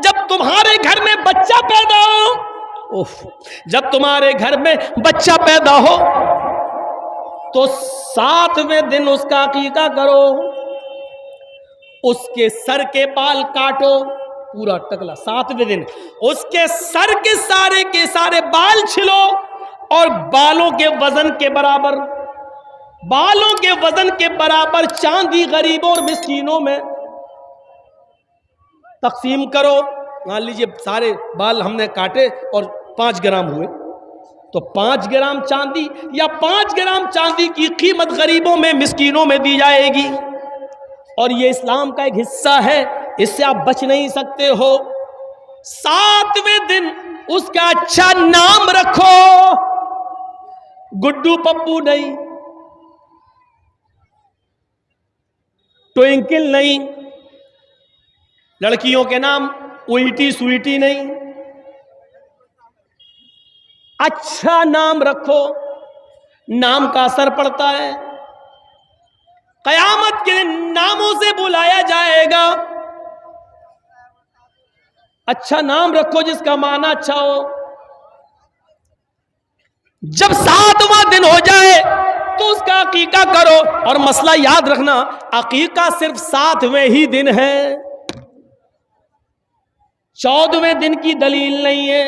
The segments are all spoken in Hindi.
जब तुम्हारे घर में बच्चा पैदा हो, जब तुम्हारे घर में बच्चा पैदा हो तो 7वें दिन उसका अकीका करो, उसके सर के बाल काटो, पूरा टकला। 7वें दिन उसके सर के सारे बाल छिलो और बालों के वजन के बराबर चांदी गरीबों और मिस्कीनों में तकसीम करो। मान लीजिए सारे बाल हमने काटे और 5 ग्राम हुए, तो 5 ग्राम चांदी या 5 ग्राम चांदी की कीमत गरीबों में मिस्कीनों में दी जाएगी। और ये इस्लाम का एक हिस्सा है, इससे आप बच नहीं सकते हो। 7वें दिन उसका अच्छा नाम रखो, गुड्डू पप्पू नहीं, ट्विंकल नहीं, लड़कियों के नाम उईटी सुईटी नहीं, अच्छा नाम रखो। नाम का असर पड़ता है, कयामत के दिन नामों से बुलाया जाएगा। अच्छा नाम रखो जिसका माना अच्छा हो। जब 7वां दिन हो जाए तो उसका अकीका करो। और मसला याद रखना, अकीका सिर्फ 7वें ही दिन है, 14वें दिन की दलील नहीं है,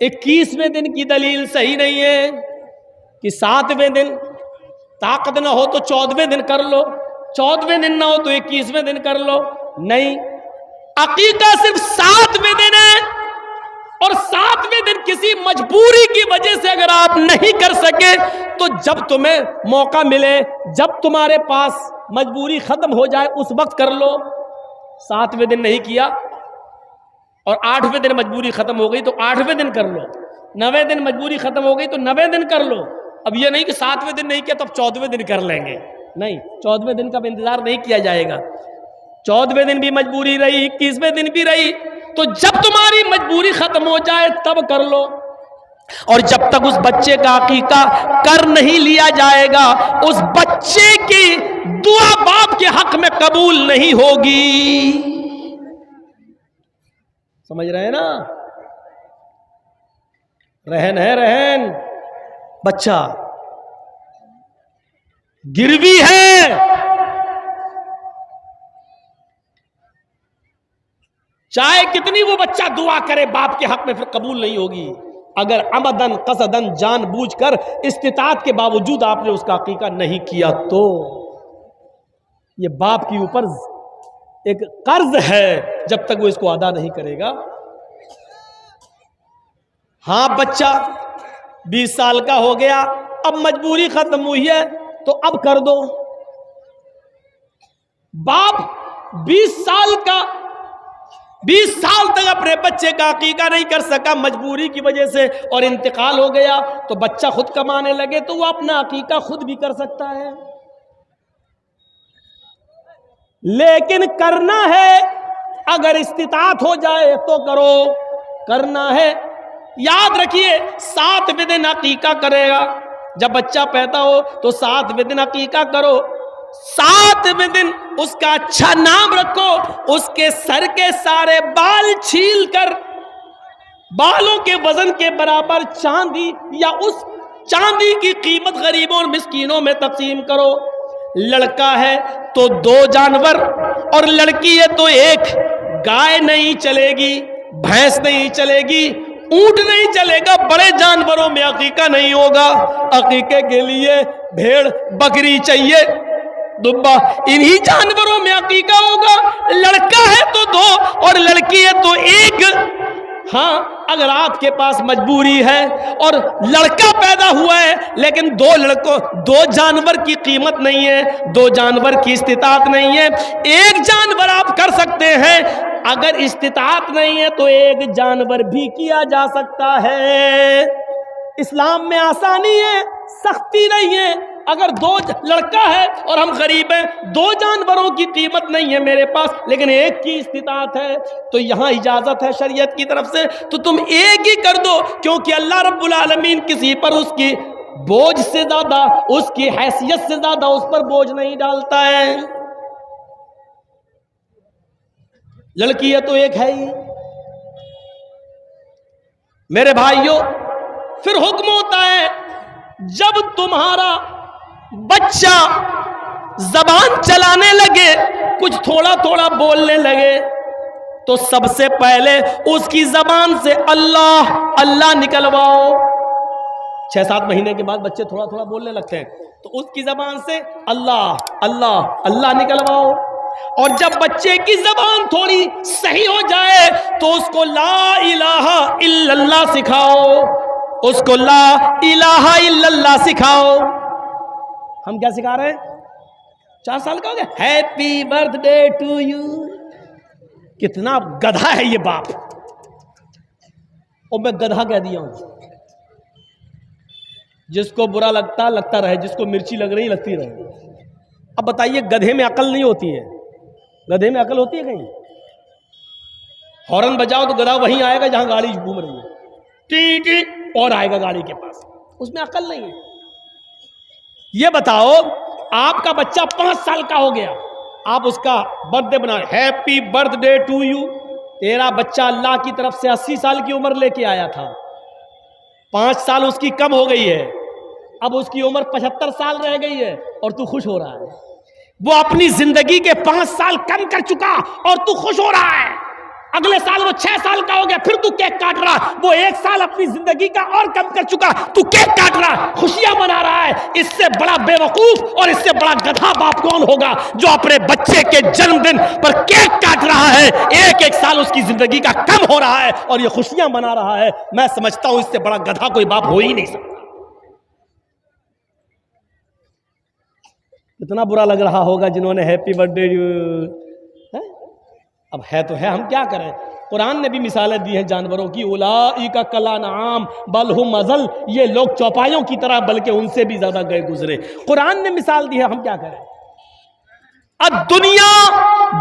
21वें दिन की दलील सही नहीं है कि 7वें दिन ताकत ना हो तो 14वें दिन कर लो, 14वें दिन ना हो तो 21वें दिन कर लो। नहीं, अकीका सिर्फ 7वें दिन है। और 7वें दिन किसी मजबूरी की वजह से अगर आप नहीं कर सके तो जब तुम्हें मौका मिले, जब तुम्हारे पास मजबूरी खत्म हो जाए उस वक्त कर लो। 7वें दिन नहीं किया और 8वें दिन मजबूरी खत्म हो गई तो 8वें दिन कर लो, 9वें दिन मजबूरी खत्म हो गई तो 9वें दिन कर लो। अब ये नहीं कि 7वें दिन नहीं किया तो अब 14वें दिन कर लेंगे, नहीं, 14वें दिन का इंतजार नहीं किया जाएगा। 14वें दिन भी मजबूरी रही, 21वें दिन भी रही, तो जब तुम्हारी मजबूरी खत्म हो जाए तब कर लो। और जब तक उस बच्चे का अकीका कर नहीं लिया जाएगा उस बच्चे की दुआ बाप के हक में कबूल नहीं होगी। समझ रहे हैं ना? रहन है, रहन बच्चा गिरवी है, चाहे कितनी वो बच्चा दुआ करे बाप के हक में फिर कबूल नहीं होगी। अगर अमदन कसदन जानबूझकर इस्तिताअत के बावजूद आपने उसका अकीका नहीं किया तो ये बाप के ऊपर एक कर्ज है, जब तक वो इसको अदा नहीं करेगा। हाँ, बच्चा 20 साल का हो गया, अब मजबूरी खत्म हुई है तो अब कर दो। बाप 20 साल तक अपने बच्चे का अकीका नहीं कर सका मजबूरी की वजह से और इंतकाल हो गया, तो बच्चा खुद कमाने लगे तो वो अपना अकीका खुद भी कर सकता है। लेकिन करना है, अगर इस्तिताअत हो जाए तो करो, करना है। याद रखिए 7वें दिन अकीका करेगा, जब बच्चा पैदा हो तो 7वें दिन अकीका करो। 7वें दिन उसका अच्छा नाम रखो, उसके सर के सारे बाल छील कर बालों के वजन के बराबर चांदी या उस चांदी की कीमत गरीबों और मिस्कीनों में तकसीम करो। लड़का है तो 2 जानवर और लड़की है तो 1। गाय नहीं चलेगी, भैंस नहीं चलेगी, ऊंट नहीं चलेगा, बड़े जानवरों में अकीका नहीं होगा। अकीके के लिए भेड़ बकरी चाहिए, दुब्बा, इन्हीं जानवरों में अकीका होगा। लड़का है तो 2 और लड़की है तो 1। हाँ, अगर आपके पास मजबूरी है और लड़का पैदा हुआ है लेकिन 2 जानवर की कीमत नहीं है, 2 जानवर की इस्तिताअत नहीं है, 1 जानवर आप कर सकते हैं। अगर इस्तिताअत नहीं है तो 1 जानवर भी किया जा सकता है। इस्लाम में आसानी है, सख्ती नहीं है। अगर 2 लड़का है और हम गरीब हैं, 2 जानवरों की कीमत नहीं है मेरे पास लेकिन 1 की इस्तिताअत है, तो यहां इजाजत है शरीयत की तरफ से, तो तुम 1 ही कर दो, क्योंकि अल्लाह रब्बुल आलमीन किसी पर उसकी बोझ से ज्यादा, उसकी हैसियत से ज्यादा उस पर बोझ नहीं डालता है। लड़की है तो 1 है ही, मेरे भाइयों, फिर हुक्म होता है जब तुम्हारा बच्चा जबान चलाने लगे, कुछ थोड़ा थोड़ा बोलने लगे, तो सबसे पहले उसकी जबान से अल्लाह अल्लाह निकलवाओ। 6-7 महीने के बाद बच्चे थोड़ा थोड़ा बोलने लगते हैं, तो उसकी जबान से अल्लाह अल्लाह अल्लाह निकलवाओ। और जब बच्चे की जबान थोड़ी सही हो जाए तो उसको ला इलाहा इल्लल्लाह सिखाओ, उसको ला इलाहा इल्लल्लाह सिखाओ। हम क्या सिखा रहे हैं? 4 साल का हो गया, हैप्पी बर्थडे टू यू। कितना गधा है ये बाप, और मैं गधा कह दिया हूं। जिसको बुरा लगता लगता रहे, जिसको मिर्ची लग रही लगती रहे। अब बताइए, गधे में अकल नहीं होती है? गधे में अकल होती है कहीं? हॉर्न बजाओ तो गधा वहीं आएगा जहां गाड़ी घूम रही है, टी टी और आएगा गाड़ी के पास। उसमें अकल नहीं है। ये बताओ, आपका बच्चा 5 साल का हो गया, आप उसका बर्थडे बना, हैप्पी बर्थडे टू यू। तेरा बच्चा अल्लाह की तरफ से 80 साल की उम्र लेके आया था, 5 साल उसकी कम हो गई है, अब उसकी उम्र 75 साल रह गई है और तू खुश हो रहा है। वो अपनी जिंदगी के 5 साल कम कर चुका और तू खुश हो रहा है। अगले साल वो 6 साल का हो गया, फिर तू केक काट रहा। वो 1 साल अपनी जिंदगी का और कम कर चुका, तू केक काट रहा, खुशियां मना रहा है। इससे बड़ा बेवकूफ और इससे बड़ा गधा बाप कौन होगा जो अपने बच्चे के जन्मदिन पर केक काट रहा है? 1-1 साल उसकी जिंदगी का कम हो रहा है और ये खुशियां मना रहा है। मैं समझता हूं इससे बड़ा गधा कोई बाप हो ही नहीं सकता। कितना बुरा लग रहा होगा जिन्होंने हैप्पी बर्थडे। अब है तो है, हम क्या करें? कुरान ने भी मिसालें दी हैं जानवरों की, उलाइका कलानाम बल हुम अज़ल। ये लोग चौपायों की तरह, बल्कि उनसे भी ज्यादा गए गुजरे। कुरान ने मिसाल दी है, हम क्या करें? अब दुनिया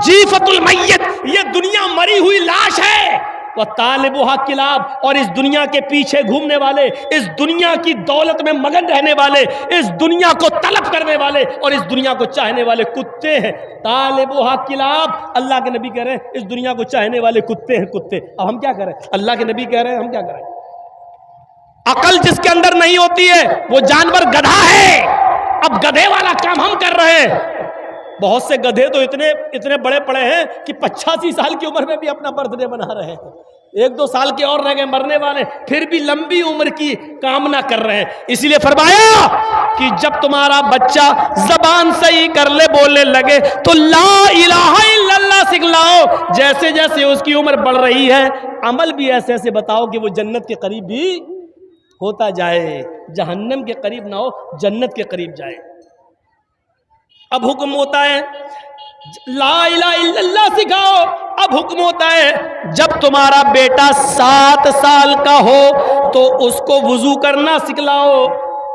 जीफतुल मय्यत, ये दुनिया मरी हुई लाश है। वह तालिबुहा किलाब, और इस दुनिया के पीछे घूमने वाले, इस दुनिया की दौलत में मगन रहने वाले, इस दुनिया को तलब करने वाले और इस दुनिया को चाहने वाले कुत्ते हैं। तालिबुहा किलाब, अल्लाह के नबी कह रहे हैं इस दुनिया को चाहने वाले कुत्ते हैं, कुत्ते। अब हम क्या करें? अल्लाह के नबी कह रहे हैं, हम क्या करें? अकल जिसके अंदर नहीं होती है वो जानवर गधा है। अब गधे वाला काम हम कर रहे हैं। बहुत से गधे तो इतने बड़े पड़े हैं कि 85 साल की उम्र में भी अपना बर्थडे बना रहे हैं। 1-2 साल के और रह गए मरने वाले, फिर भी लंबी उम्र की कामना कर रहे हैं। इसलिए फरमाया कि जब तुम्हारा बच्चा जबान सही कर ले, बोलने लगे, तो ला इलाहा इल्लल्लाह सिखलाओ। जैसे जैसे उसकी उम्र बढ़ रही है, अमल भी ऐसे ऐसे बताओ कि वो जन्नत के करीब भी होता जाए, जहन्नम के करीब ना हो, जन्नत के करीब जाए। अब हुक्म होता है ला इलाहा इल्लल्लाह सिखाओ। अब हुक्म होता है जब तुम्हारा बेटा 7 साल का हो तो उसको वुजू करना सिखलाओ,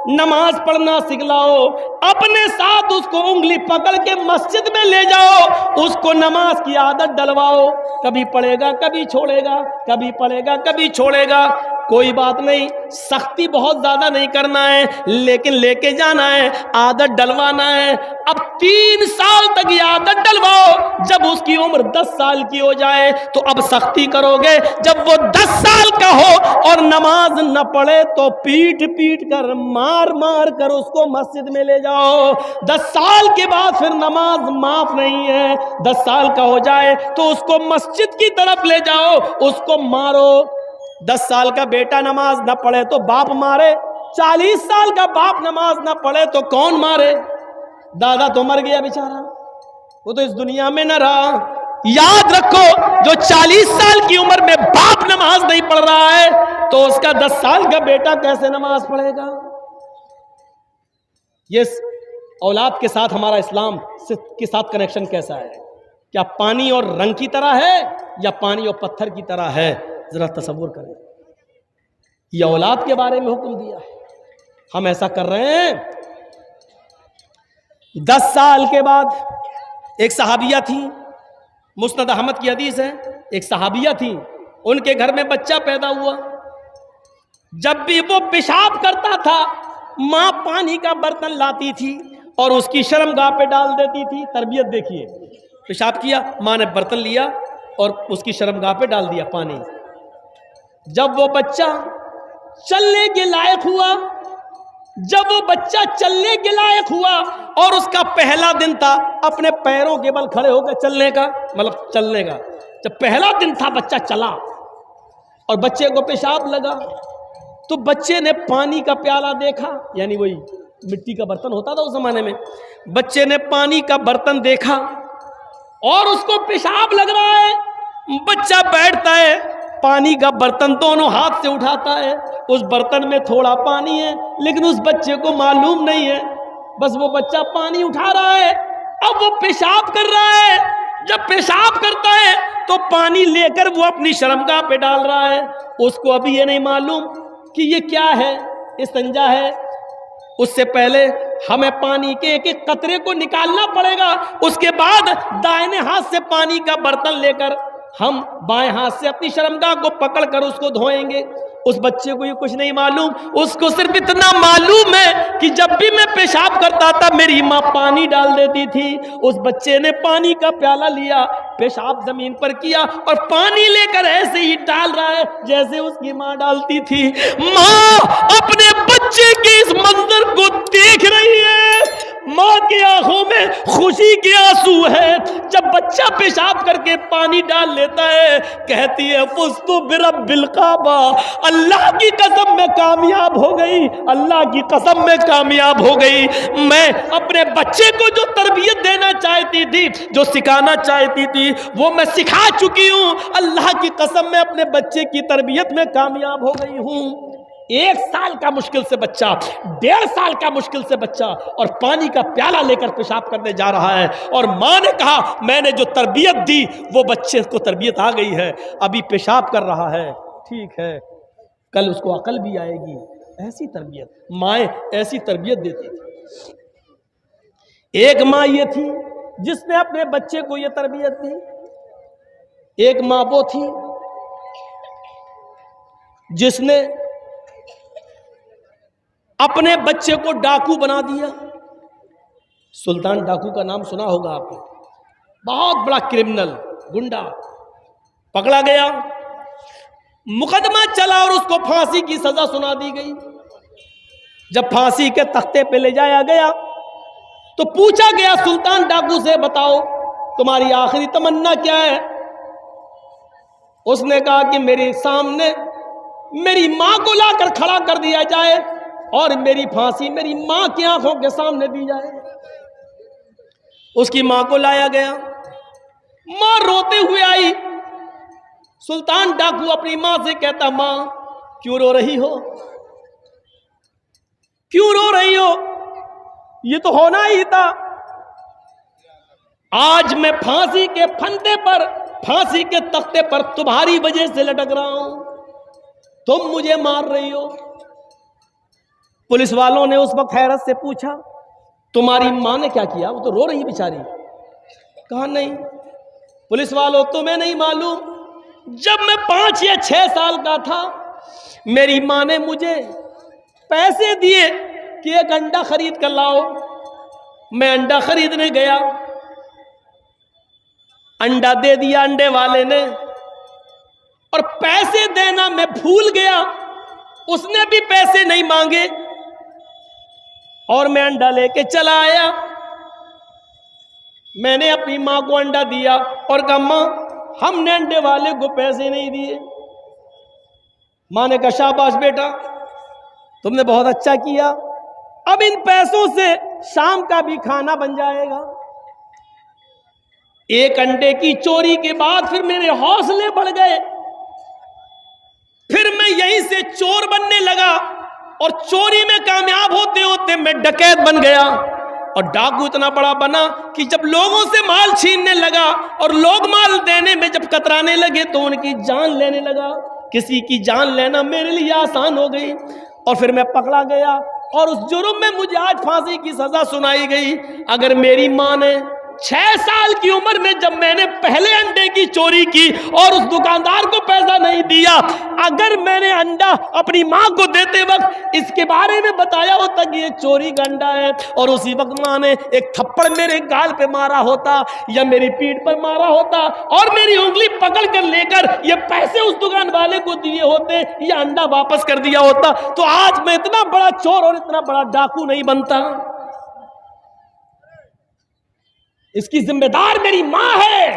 नमाज पढ़ना सिखलाओ। अपने साथ उसको उंगली पकड़ के मस्जिद में ले जाओ, उसको नमाज की आदत डलवाओ। कभी पढ़ेगा कभी छोड़ेगा, कभी पढ़ेगा कभी छोड़ेगा, कोई बात नहीं, सख्ती बहुत ज्यादा नहीं करना है, लेकिन लेके जाना है, आदत डलवाना है। अब 3 साल तक ये आदत डलवाओ। जब उसकी उम्र 10 साल की हो जाए तो अब सख्ती करोगे। जब वो 10 साल का हो और नमाज न पढ़े तो पीट पीट कर, मार मार कर उसको मस्जिद में ले जाओ। 10 साल के बाद फिर नमाज माफ नहीं है। 10 साल का हो जाए तो उसको मस्जिद की तरफ ले जाओ, उसको मारो। 10 साल का बेटा नमाज न पढ़े तो बाप मारे, 40 साल का बाप नमाज न पढ़े तो कौन मारे? दादा तो मर गया बेचारा, वो तो इस दुनिया में न रहा। याद रखो, जो 40 साल की उम्र में बाप नमाज नहीं पढ़ रहा है तो उसका 10 साल का बेटा कैसे नमाज पढ़ेगा? ये औलाद के साथ हमारा इस्लाम के साथ कनेक्शन कैसा है? क्या पानी और रंग की तरह है या पानी और पत्थर की तरह है? जरा तसव्वुर करें। ये औलाद के बारे में हुक्म दिया है, हम ऐसा कर रहे हैं। 10 साल के बाद एक सहाबिया थी, मुस्नद अहमद की हदीस है, एक सहाबिया थी, उनके घर में बच्चा पैदा हुआ। जब भी वो पेशाब करता था, माँ पानी का बर्तन लाती थी और उसकी शर्मगाह पे डाल देती थी। तरबियत देखिए, पेशाब किया, माँ ने बर्तन लिया और उसकी शर्मगाह पे डाल दिया पानी। जब वो बच्चा चलने के लायक हुआ, जब वो बच्चा चलने के लायक हुआ और उसका पहला दिन था अपने पैरों के बल खड़े होकर चलने का, मतलब चलने का, जब पहला दिन था बच्चा चला और बच्चे को पेशाब लगा, तो बच्चे ने पानी का प्याला देखा, यानी वही मिट्टी का बर्तन होता था उस जमाने में, बच्चे ने पानी का बर्तन देखा और उसको पेशाब लग रहा है। बच्चा बैठता है, पानी का बर्तन दोनों हाथ से उठाता है, उस बर्तन में थोड़ा पानी है लेकिन उस बच्चे को मालूम नहीं है, बस वो बच्चा पानी उठा रहा है। अब वो पेशाब कर रहा है, जब पेशाब करता है तो पानी लेकर वो अपनी शर्मगाह पे डाल रहा है, उसको अभी ये नहीं मालूम कि ये क्या है, इस्तिंजा है। उससे पहले हमें पानी के एक एक कतरे को निकालना पड़ेगा, उसके बाद दाहिने हाथ से पानी का बर्तन लेकर हम बाएं हाथ से अपनी शर्मगाह को पकड़कर उसको धोएंगे। उस बच्चे को ये कुछ नहीं मालूम, उसको सिर्फ इतना मालूम है कि जब भी मैं पेशाब करता था मेरी माँ पानी डाल देती थी। उस बच्चे ने पानी का प्याला लिया, पेशाब जमीन पर किया और पानी लेकर ऐसे ही डाल रहा है जैसे उसकी माँ डालती थी। माँ अपने बच्चे के इस मंजर को देख रही है, माँ की आंखों में खुशी के आंसू है। जब बच्चा पेशाब करके पानी डाल लेता है कहती है फुस्तु बिरब्बिल काबा, अल्लाह की कसम में कामयाब हो गई, अल्लाह की कसम में कामयाब हो गई। मैं अपने बच्चे को जो तरबियत देना चाहती थी, जो सिखाना चाहती थी, वो मैं सिखा चुकी हूँ। अल्लाह की कसम में अपने बच्चे की तरबियत में कामयाब हो गई हूँ। 1 साल का मुश्किल से बच्चा, 1.5 साल का मुश्किल से बच्चा और पानी का प्याला लेकर पेशाब करने जा रहा है और माँ ने कहा मैंने जो तरबियत दी वो बच्चे को तरबियत आ गई है, अभी पेशाब कर रहा है, ठीक है, कल उसको अकल भी आएगी। ऐसी तरबियत माएँ ऐसी तरबियत देती थी। एक माँ ये थी जिसने अपने बच्चे को ये तरबियत दी, एक माँ वो थी जिसने अपने बच्चे को डाकू बना दिया। सुल्तान डाकू का नाम सुना होगा आपने, बहुत बड़ा क्रिमिनल गुंडा, पकड़ा गया, मुकदमा चला और उसको फांसी की सजा सुना दी गई। जब फांसी के तख्ते पे ले जाया गया तो पूछा गया सुल्तान डाकू से बताओ तुम्हारी आखिरी तमन्ना क्या है। उसने कहा कि मेरे सामने मेरी मां को लाकर खड़ा कर दिया जाए और मेरी फांसी मेरी मां की आंखों के सामने दी जाए। उसकी मां को लाया गया, मां रोते हुए आई। सुल्तान डाकू अपनी मां से कहता मां क्यों रो रही हो, क्यों रो रही हो, ये तो होना ही था। आज मैं फांसी के फंदे पर, फांसी के तख्ते पर तुम्हारी वजह से लटक रहा हूं, तुम मुझे मार रही हो। पुलिस वालों ने उस वक्त हैरत से पूछा तुम्हारी मां ने क्या किया, वो तो रो रही बेचारी। कहा नहीं पुलिस वालों तुम्हें नहीं मालूम, जब मैं 5 या 6 साल का था मेरी मां ने मुझे पैसे दिए कि एक अंडा खरीद कर लाओ। मैं अंडा खरीदने गया, अंडा दे दिया अंडे वाले ने और पैसे देना मैं भूल गया, उसने भी पैसे नहीं मांगे और मैं अंडा लेके चला आया। मैंने अपनी मां को अंडा दिया और कहा मां हमने अंडे वाले को पैसे नहीं दिए। मां ने कहा शाबाश बेटा तुमने बहुत अच्छा किया, अब इन पैसों से शाम का भी खाना बन जाएगा। एक अंडे की चोरी के बाद फिर मेरे हौसले बढ़ गए, फिर मैं यहीं से चोर बनने लगा और चोरी में कामयाब होते होते मैं डकैत बन गया और डाकू इतना बड़ा बना कि जब लोगों से माल छीनने लगा और लोग माल देने में जब कतराने लगे तो उनकी जान लेने लगा। किसी की जान लेना मेरे लिए आसान हो गई और फिर मैं पकड़ा गया और उस जुर्म में मुझे आज फांसी की सजा सुनाई गई। अगर मेरी मां ने 6 साल की उम्र में जब मैंने पहले अंडे की चोरी की और उस दुकानदार को पैसा नहीं दिया। अगर मैंने अंडा अपनी माँ को देते वक्त इसके बारे में बताया होता कि ये चोरी का अंडा है, और उसी वक्त माँ ने एक थप्पड़ मेरे गाल पे मारा होता या मेरी पीठ पर मारा होता और मेरी उंगली पकड़ कर लेकर ये पैसे उस दुकान वाले को दिए होते या अंडा वापस कर दिया होता, तो आज मैं इतना बड़ा चोर और इतना बड़ा डाकू नहीं बनता। इसकी जिम्मेदार मेरी मां है।